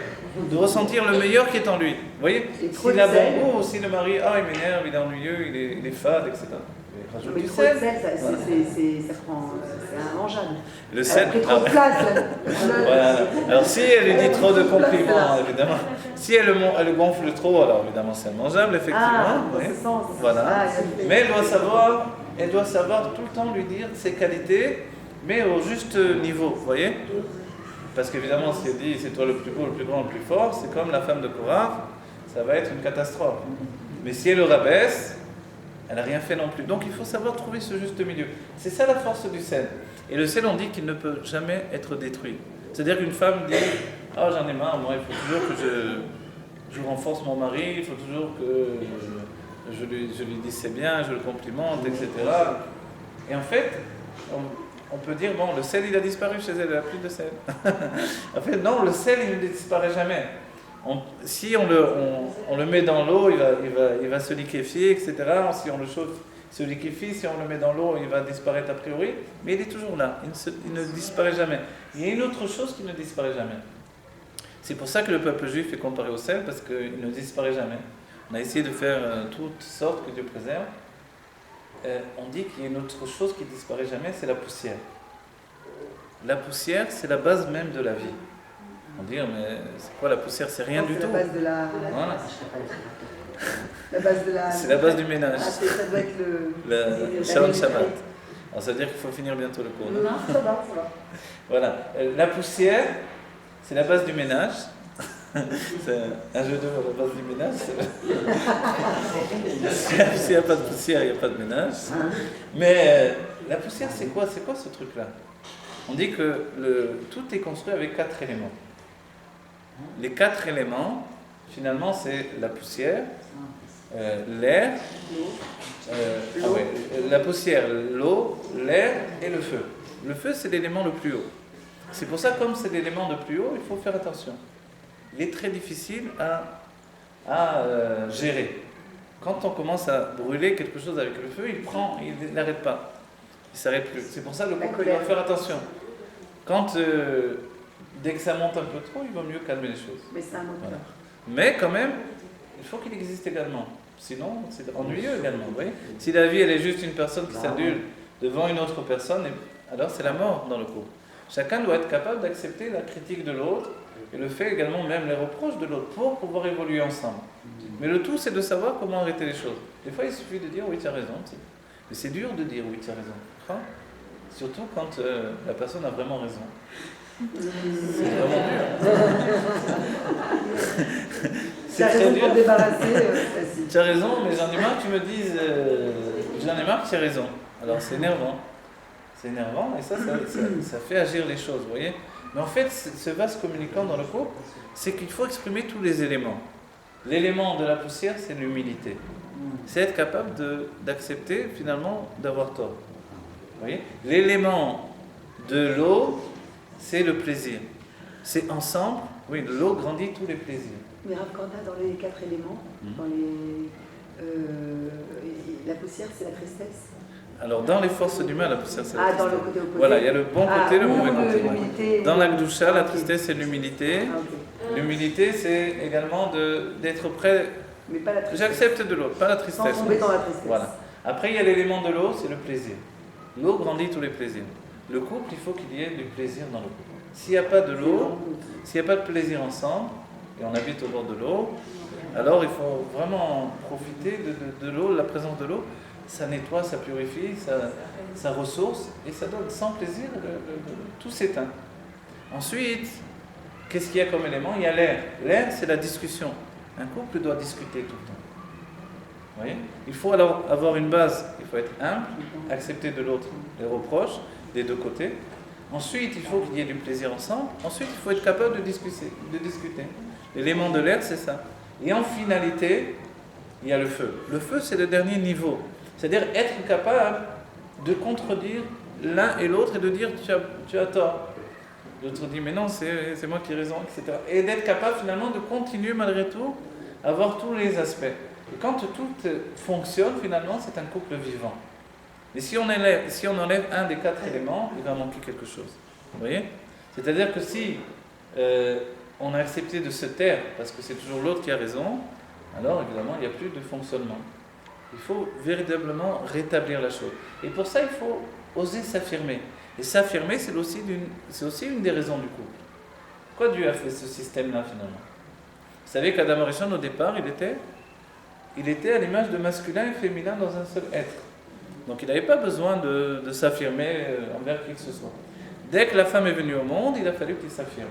de ressentir le meilleur qui est en lui. Vous voyez? S'il a bon goût, si le mari, il m'énerve, il est ennuyeux, il est fade, etc. Mais trop de sel, ça prend, c'est immangeable. Le sel, elle a pris trop de place. Voilà. Alors si elle lui dit trop de compliments, évidemment, si elle le gonfle trop, alors évidemment c'est immangeable, effectivement. Oui. Voilà. Mais elle doit savoir tout le temps lui dire ses qualités, mais au juste niveau, vous voyez? Parce qu'évidemment, si elle dit c'est toi le plus beau, le plus grand, le plus fort, c'est comme la femme de Korah, ça va être une catastrophe. Mais si elle le rabaisse, elle n'a rien fait non plus. Donc il faut savoir trouver ce juste milieu. C'est ça la force du sel. Et le sel, on dit qu'il ne peut jamais être détruit. C'est-à-dire qu'une femme dit « Ah, j'en ai marre, moi, il faut toujours que je renforce mon mari, il faut toujours que je lui dise c'est bien, je le complimente, etc. » Et en fait, on peut dire « Bon, le sel, il a disparu chez elle, elle n'a plus de sel. » En fait, non, le sel, il ne disparaît jamais. Si on le met dans l'eau, il va se liquéfier, etc. Si on le chauffe, il se liquéfie. Si on le met dans l'eau, il va disparaître a priori. Mais il est toujours là. Il ne disparaît jamais. Il y a une autre chose qui ne disparaît jamais. C'est pour ça que le peuple juif est comparé au sel, parce qu'il ne disparaît jamais. On a essayé de faire toutes sortes que Dieu préserve. On dit qu'il y a une autre chose qui ne disparaît jamais, c'est la poussière. La poussière, c'est la base même de la vie. On dit, mais c'est quoi la poussière? C'est rien du tout. C'est la base de la... Voilà. La base de la... C'est la base du ménage. Ça doit être le... Shalom Shabbat. Alors ça veut dire qu'il faut finir bientôt le cours. Non, ça va. Voilà. La poussière, c'est la base du ménage. C'est un jeu de mots, la base du ménage. S'il n'y a pas de poussière, il n'y a pas de ménage. Mais la poussière, c'est quoi? C'est quoi ce truc-là? On dit que tout est construit avec 4 éléments. Les 4 éléments, finalement, c'est la poussière, l'air, la poussière, l'eau, l'air et le feu. Le feu, c'est l'élément le plus haut. C'est pour ça, comme c'est l'élément de plus haut, il faut faire attention. Il est très difficile à gérer. Quand on commence à brûler quelque chose avec le feu, il n'arrête pas. Il ne s'arrête plus. C'est pour ça que le couple doit faire attention. Dès que ça monte un peu trop, il vaut mieux calmer les choses. Mais c'est un moteur. Voilà. Mais quand même, il faut qu'il existe également. Sinon, c'est ennuyeux également. Vous voyez, si la vie, elle est juste une personne qui s'adule devant une autre personne, alors c'est la mort dans le couple. Chacun doit être capable d'accepter la critique de l'autre et le fait également même les reproches de l'autre pour pouvoir évoluer ensemble. Mais le tout, c'est de savoir comment arrêter les choses. Des fois, il suffit de dire « oui, tu as raison ». Mais c'est dur de dire « oui, tu as raison ». Enfin, surtout quand la personne a vraiment raison. C'est vraiment dur. C'est très dur. Tu as raison, mais j'en ai marre que tu me dises j'en ai marre que tu as raison. Alors c'est énervant. C'est énervant et ça fait agir les choses, vous voyez. Mais en fait, ce vase communicant dans le couple, c'est qu'il faut exprimer tous les éléments. L'élément de la poussière, c'est l'humilité. C'est être capable d'accepter finalement d'avoir tort. Vous voyez. L'élément de l'eau, c'est le plaisir. C'est ensemble, oui, l'eau grandit tous les plaisirs. Mais Rav Kanda, dans les 4 éléments, la poussière, c'est la tristesse. Alors, dans les forces du mal, la poussière, c'est la tristesse. Dans le côté opposé. Voilà, il y a le bon côté et le mauvais côté. Dans la Gdusha, la tristesse, c'est l'humilité. L'humilité, c'est également d'être prêt. Mais pas la tristesse. J'accepte de l'autre, pas la tristesse. Sans tomber dans la tristesse. Voilà. Après, il y a l'élément de l'eau, c'est le plaisir. L'eau grandit tous les plaisirs. Le couple, il faut qu'il y ait du plaisir dans le couple. S'il n'y a pas de l'eau, s'il n'y a pas de plaisir ensemble, et on habite au bord de l'eau, alors il faut vraiment profiter de l'eau, de la présence de l'eau, ça nettoie, ça purifie, ça ressource, et ça donne sans plaisir, tout s'éteint. Ensuite, qu'est-ce qu'il y a comme élément? Il y a l'air. L'air, c'est la discussion. Un couple doit discuter tout le temps. Vous voyez? Il faut alors avoir une base, il faut être humble, accepter de l'autre les reproches des deux côtés. Ensuite, il faut qu'il y ait du plaisir ensemble. Ensuite, il faut être capable de discuter. L'élément de l'air, c'est ça. Et en finalité, il y a le feu. Le feu, c'est le dernier niveau. C'est-à-dire être capable de contredire l'un et l'autre et de dire tu as tort. L'autre dit mais non, c'est moi qui ai raison, etc. Et d'être capable finalement de continuer malgré tout à voir tous les aspects. Et quand tout fonctionne, finalement, c'est un couple vivant. Mais si on enlève un des 4 éléments, il va manquer quelque chose. Vous voyez? C'est-à-dire que si on a accepté de se taire parce que c'est toujours l'autre qui a raison, alors évidemment, il n'y a plus de fonctionnement. Il faut véritablement rétablir la chose. Et pour ça, il faut oser s'affirmer. Et s'affirmer, c'est aussi une des raisons du couple. Pourquoi Dieu a fait ce système-là, finalement? Vous savez qu'Adam Arishon, au départ, il était à l'image de masculin et féminin dans un seul être. Donc il n'avait pas besoin de s'affirmer envers qui que ce soit. Dès que la femme est venue au monde, il a fallu qu'il s'affirme.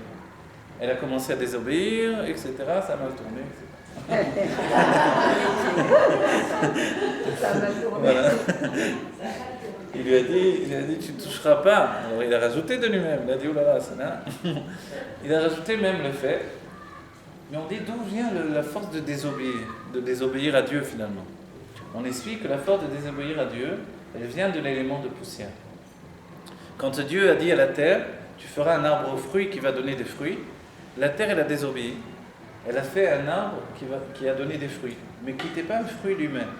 Elle a commencé à désobéir, etc. Ça a mal tourné, etc. Ça m'a tourné. Voilà. Il lui a dit tu ne toucheras pas. Alors il a rajouté de lui-même. Il a dit oh là là, ça n'a. Il a rajouté même le fait. Mais on dit d'où vient la force de désobéir à Dieu finalement. On explique que la force de désobéir à Dieu, elle vient de l'élément de poussière. Quand Dieu a dit à la terre, tu feras un arbre aux fruits qui va donner des fruits, la terre elle a désobéi. Elle a fait un arbre qui a donné des fruits, mais qui n'était pas un fruit lui-même.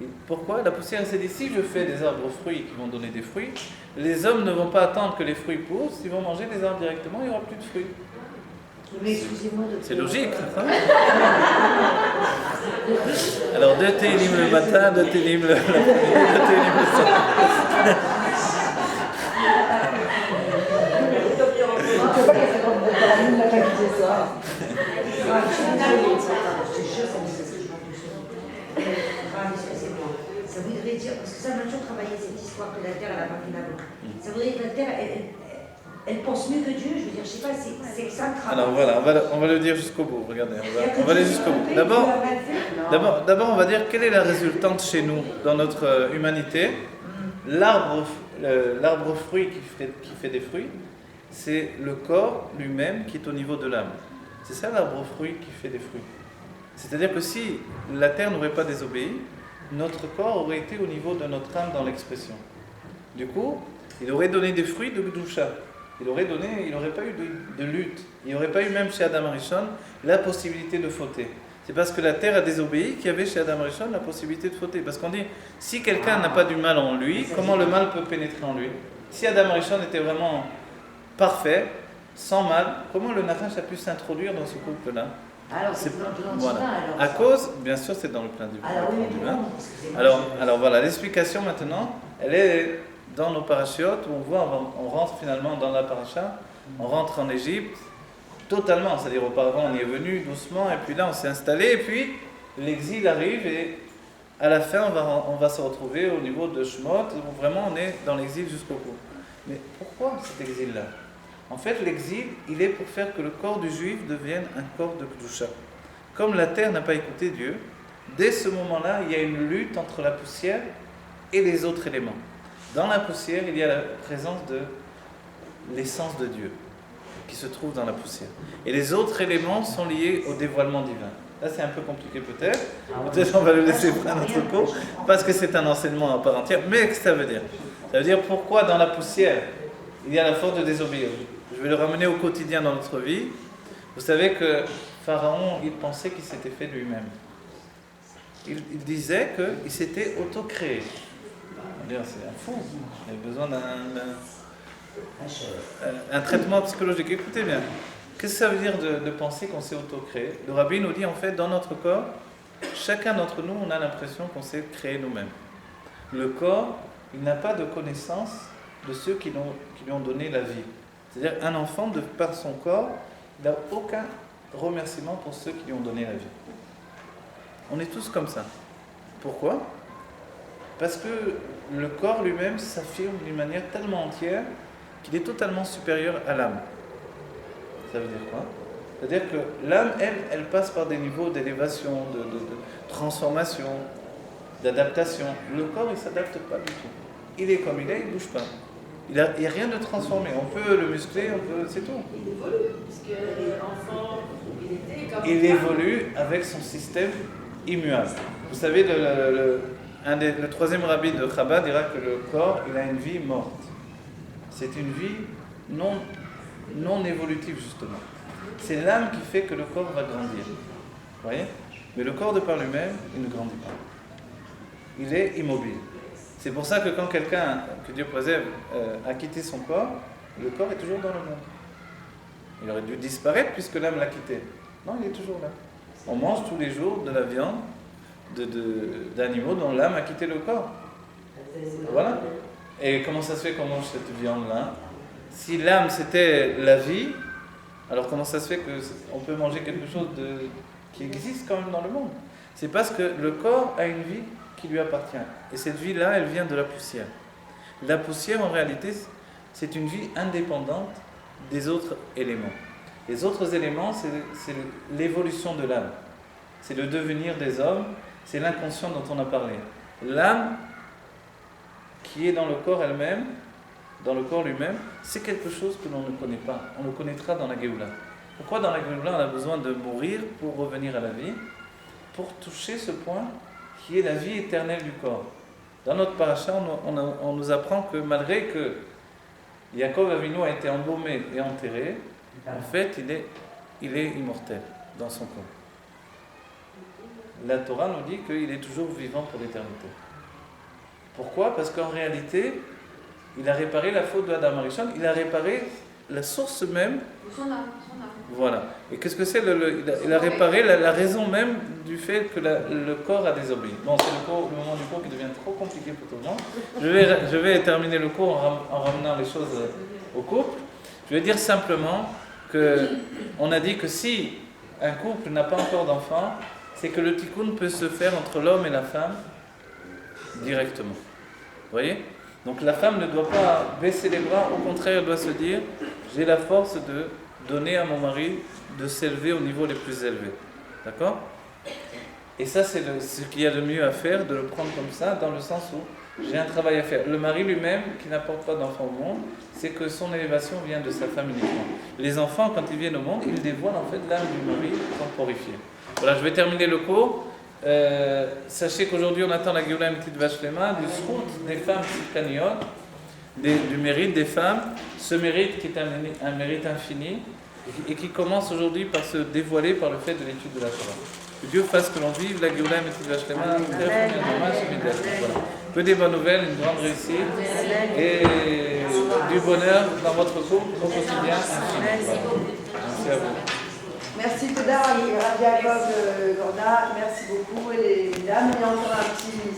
Et pourquoi? La poussière s'est dit, si je fais des arbres aux fruits qui vont donner des fruits, les hommes ne vont pas attendre que les fruits poussent, ils vont manger les arbres directement, il n'y aura plus de fruits. Mais excusez-moi de... C'est logique, hein? Alors, 2 télim le matin, 2 télim le soir. Ça voudrait dire, parce que ça m'a toujours travaillé cette histoire que la Terre elle a pas fait d'abord. Ça voudrait dire que la Terre elle pense mieux que Dieu, je veux dire, je sais pas, c'est que ça le travail. Alors voilà, on va le dire jusqu'au bout, regardez, on va aller jusqu'au bout. D'abord, on va dire quelle est la résultante chez nous, dans notre humanité. L'arbre aux fruits qui fait des fruits, c'est le corps lui-même qui est au niveau de l'âme. C'est ça l'arbre aux fruits qui fait des fruits. C'est-à-dire que si la terre n'aurait pas désobéi, notre corps aurait été au niveau de notre âme dans l'expression. Du coup, il aurait donné des fruits de Gdusha. Il n'aurait pas eu de lutte. Il n'y aurait pas eu, même chez Adam Arishon, la possibilité de fauter. C'est parce que la terre a désobéi qu'il y avait chez Adam Arishon la possibilité de fauter. Parce qu'on dit, si quelqu'un n'a pas du mal en lui, comment le mal peut pénétrer en lui? Si Adam Arishon était vraiment parfait, sans mal, comment le Nachash a pu s'introduire dans ce couple-là? Alors, c'est dans le voilà. divin, alors. À cause, bien sûr, c'est dans le plan divin. Alors, oui, divin. alors, Alors voilà, l'explication maintenant, elle est dans nos parachiotes où on voit, on rentre finalement dans la paracha, on rentre en Égypte totalement, c'est-à-dire auparavant on y est venu doucement et puis là on s'est installé et puis l'exil arrive et à la fin on va se retrouver au niveau de Shemot où vraiment on est dans l'exil jusqu'au bout. Mais pourquoi cet exil-là? En fait, l'exil, il est pour faire que le corps du juif devienne un corps de Kedusha. Comme la terre n'a pas écouté Dieu, dès ce moment-là, il y a une lutte entre la poussière et les autres éléments. Dans la poussière, il y a la présence de l'essence de Dieu qui se trouve dans la poussière. Et les autres éléments sont liés au dévoilement divin. Là, c'est un peu compliqué peut-être. Peut-être on va le laisser pour un autre cours, parce que c'est un enseignement à part entière. Mais qu'est-ce que ça veut dire? Ça veut dire pourquoi dans la poussière, il y a la force de désobéir. Je vais le ramener au quotidien dans notre vie. Vous savez que Pharaon, il pensait qu'il s'était fait de lui-même. Il disait qu'il s'était auto-créé. C'est un fou. Il a besoin d'un traitement psychologique. Écoutez bien. Qu'est-ce que ça veut dire de penser qu'on s'est auto-créé? Le rabbi nous dit en fait, dans notre corps, chacun d'entre nous, on a l'impression qu'on s'est créé nous-mêmes. Le corps, il n'a pas de connaissance de ceux qui lui ont donné la vie. C'est-à-dire un enfant, de par son corps, il n'a aucun remerciement pour ceux qui lui ont donné la vie. On est tous comme ça. Pourquoi? Parce que le corps lui-même s'affirme d'une manière tellement entière qu'il est totalement supérieur à l'âme. Ça veut dire quoi? C'est-à-dire que l'âme, elle passe par des niveaux d'élévation, de transformation, d'adaptation. Le corps, il ne s'adapte pas du tout. Il est comme il est, il ne bouge pas. Il n'y a rien de transformé. On peut le muscler, c'est tout. Il évolue, puisque l'enfant, il était comme Il évolue avec son système immuable. Vous savez, le troisième rabbi de Chabad dira que le corps, il a une vie morte. C'est une vie non évolutive, justement. C'est l'âme qui fait que le corps va grandir. Vous voyez? Mais le corps de par lui-même, il ne grandit pas. Il est immobile. C'est pour ça que quand quelqu'un, que Dieu préserve, a quitté son corps, le corps est toujours dans le monde. Il aurait dû disparaître puisque l'âme l'a quitté. Non, il est toujours là. On mange tous les jours de la viande d'animaux dont l'âme a quitté le corps. Voilà. Et comment ça se fait qu'on mange cette viande-là? Si l'âme c'était la vie, alors comment ça se fait qu'on peut manger quelque chose qui existe quand même dans le monde? C'est parce que le corps a une vie qui lui appartient. Et cette vie-là, elle vient de la poussière. La poussière, en réalité, c'est une vie indépendante des autres éléments. Les autres éléments, c'est l'évolution de l'âme. C'est le devenir des hommes, c'est l'inconscient dont on a parlé. L'âme, qui est dans le corps elle-même, dans le corps lui-même, c'est quelque chose que l'on ne connaît pas. On le connaîtra dans la Géoula. Pourquoi dans la Géoula, on a besoin de mourir pour revenir à la vie? Pour toucher ce point qui est la vie éternelle du corps. Dans notre paracha, on nous apprend que malgré que Yaakov Avinu a été embaumé et enterré, en fait, il est immortel dans son corps. La Torah nous dit qu'il est toujours vivant pour l'éternité. Pourquoi? Parce qu'en réalité, il a réparé la faute de Adam Arishon, il a réparé la source même. son âme. Voilà. Et qu'est-ce que c'est? Il a réparé la raison même du fait que le corps a désobéi. Bon, c'est le moment du cours qui devient trop compliqué pour tout le monde. Je vais terminer le cours en ramenant les choses au couple. Je vais dire simplement qu'on a dit que si un couple n'a pas encore d'enfant, c'est que le tikkun peut se faire entre l'homme et la femme directement. Vous voyez? Donc la femme ne doit pas baisser les bras, au contraire, elle doit se dire « j'ai la force de donner à mon mari de s'élever au niveau les plus élevés. » D'accord? Et ça, c'est ce qu'il y a de mieux à faire, de le prendre comme ça, dans le sens où j'ai un travail à faire. Le mari lui-même, qui n'apporte pas d'enfant au monde, c'est que son élévation vient de sa femme uniquement. Les enfants, quand ils viennent au monde, ils dévoilent en fait l'âme du mari corporifiée. Voilà, je vais terminer le cours. Sachez qu'aujourd'hui, on attend la Géoula Amitite Vashlema, du srout des femmes tzidkaniot, du mérite des femmes. Ce mérite qui est un mérite infini et qui commence aujourd'hui par se dévoiler par le fait de l'étude de la Torah. Que Dieu fasse que l'on vive la Géoula Amitite Vashlema, voilà. Que des bonnes nouvelles, une grande réussite et du bonheur dans votre couple au quotidien. Merci à vous. Merci Toda, Rabbi Yaakov Gorda, merci beaucoup et les dames, il y a encore un petit